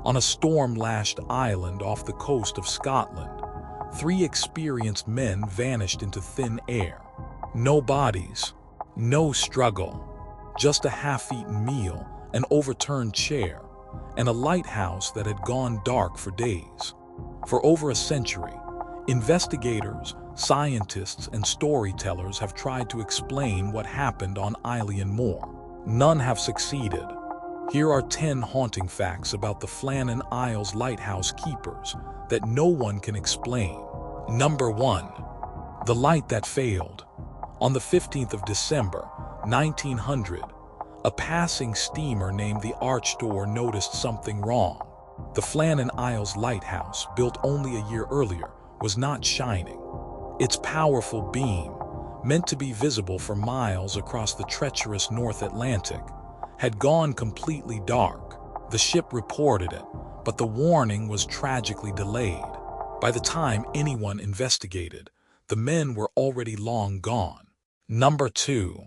On a storm-lashed island off the coast of Scotland, 3 experienced men vanished into thin air. No bodies, no struggle, just a half-eaten meal, an overturned chair, and a lighthouse that had gone dark for days. For over a century, investigators, scientists, and storytellers have tried to explain what happened on Isle Moor. None have succeeded. Here are 10 haunting facts about the Flannan Isles lighthouse keepers that no one can explain. Number 1. The light that failed. On the 15th of December, 1900, a passing steamer named the Archtor noticed something wrong. The Flannan Isles lighthouse, built only a year earlier, was not shining. Its powerful beam, meant to be visible for miles across the treacherous North Atlantic, had gone completely dark. The ship reported it, but the warning was tragically delayed. By the time anyone investigated, the men were already long gone. Number 2.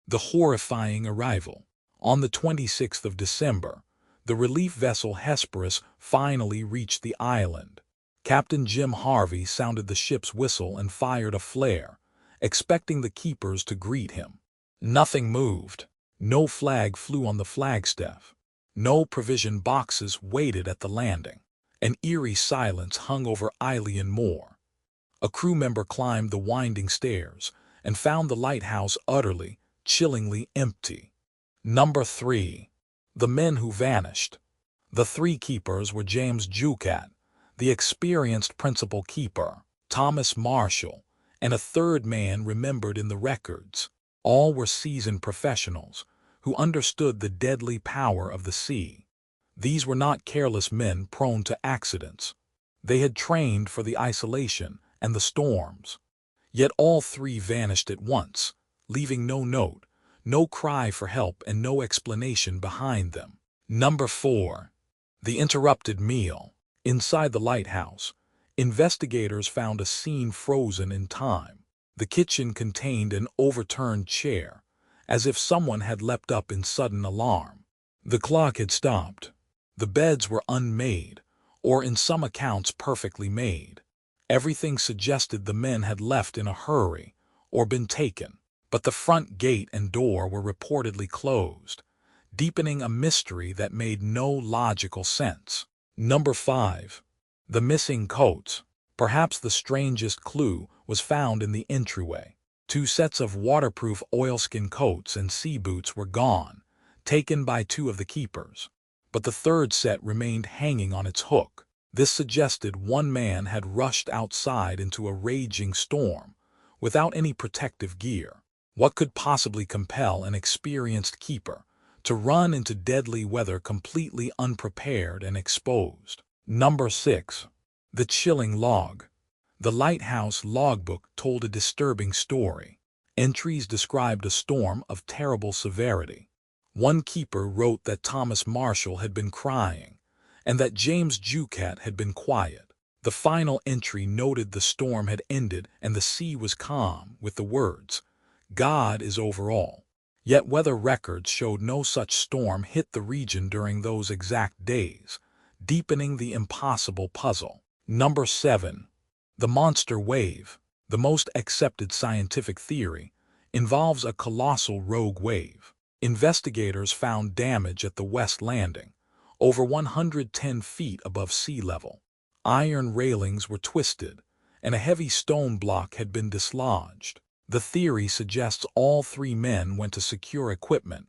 The horrifying arrival. On the 26th of December, the relief vessel Hesperus finally reached the island. Captain Jim Harvey sounded the ship's whistle and fired a flare, expecting the keepers to greet him. Nothing moved. No flag flew on the flagstaff. No provision boxes waited at the landing. An eerie silence hung over Isle Moor. A crew member climbed the winding stairs and found the lighthouse utterly, chillingly empty. Number 3. The men who vanished. The 3 keepers were James Jucat, the experienced principal keeper, Thomas Marshall, and a 3rd man remembered in the records. All were seasoned professionals who understood the deadly power of the sea. These were not careless men prone to accidents. They had trained for the isolation and the storms. Yet all 3 vanished at once, leaving no note, no cry for help, and no explanation behind them. Number 4. The interrupted meal. Inside the lighthouse, investigators found a scene frozen in time. The kitchen contained an overturned chair, as if someone had leapt up in sudden alarm. The clock had stopped. The beds were unmade, or in some accounts perfectly made. Everything suggested the men had left in a hurry or been taken, but the front gate and door were reportedly closed, deepening a mystery that made no logical sense. Number 5. The missing coats. Perhaps the strangest clue was found in the entryway. 2 sets of waterproof oilskin coats and sea boots were gone, taken by 2 of the keepers, but the 3rd set remained hanging on its hook. This suggested one man had rushed outside into a raging storm without any protective gear. What could possibly compel an experienced keeper to run into deadly weather completely unprepared and exposed? Number 6. The chilling log. The lighthouse logbook told a disturbing story. Entries described a storm of terrible severity. One keeper wrote that Thomas Marshall had been crying, and that James Jucat had been quiet. The final entry noted the storm had ended and the sea was calm, with the words, "God is over all." Yet weather records showed no such storm hit the region during those exact days, deepening the impossible puzzle. Number 7. The monster wave. The most accepted scientific theory involves a colossal rogue wave. Investigators found damage at the West Landing, over 110 feet above sea level. Iron railings were twisted, and a heavy stone block had been dislodged. The theory suggests all 3 men went to secure equipment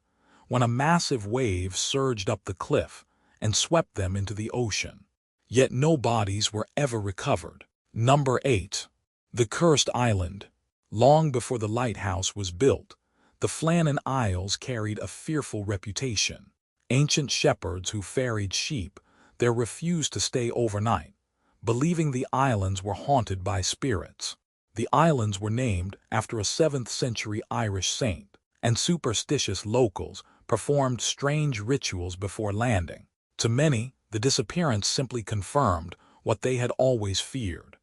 when a massive wave surged up the cliff and swept them into the ocean. Yet no bodies were ever recovered. Number 8. The cursed island. Long before the lighthouse was built, the Flannan Isles carried a fearful reputation. Ancient shepherds who ferried sheep there refused to stay overnight, believing the islands were haunted by spirits. The islands were named after a 7th-century Irish saint, and superstitious locals performed strange rituals before landing. To many, the disappearance simply confirmed what they had always feared.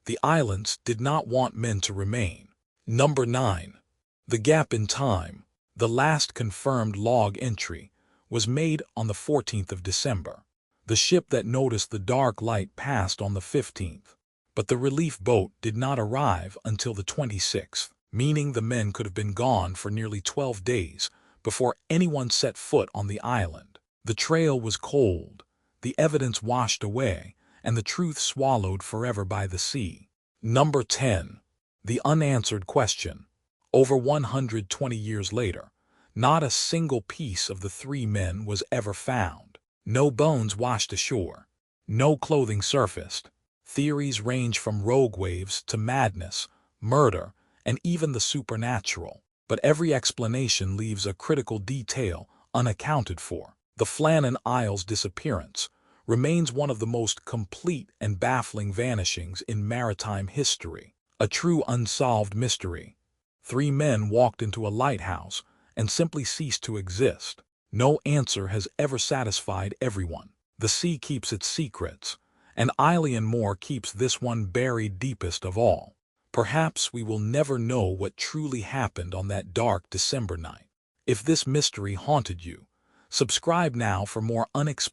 The islands did not want men to remain. Number 9. The gap in time. The last confirmed log entry was made on the 14th of December. The The ship that noticed the dark light passed on the 15th, but the relief boat did not arrive until the 26th, meaning the men could have been gone for nearly 12 days before anyone set foot on the island. The trail was cold, the evidence washed away, and the truth swallowed forever by the sea. Number 10. The unanswered question. Over 120 years later, not a single piece of the three men was ever found. No bones washed ashore. No clothing surfaced. Theories range from rogue waves to madness, murder, and even the supernatural. But every explanation leaves a critical detail unaccounted for. The Flannan Isles disappearance remains one of the most complete and baffling vanishings in maritime history. A true unsolved mystery. 3 men walked into a lighthouse and simply ceased to exist. No answer has ever satisfied everyone. The sea keeps its secrets, and Eileen Moore keeps this one buried deepest of all. Perhaps we will never know what truly happened on that dark December night. If this mystery haunted you, subscribe now for more unexplained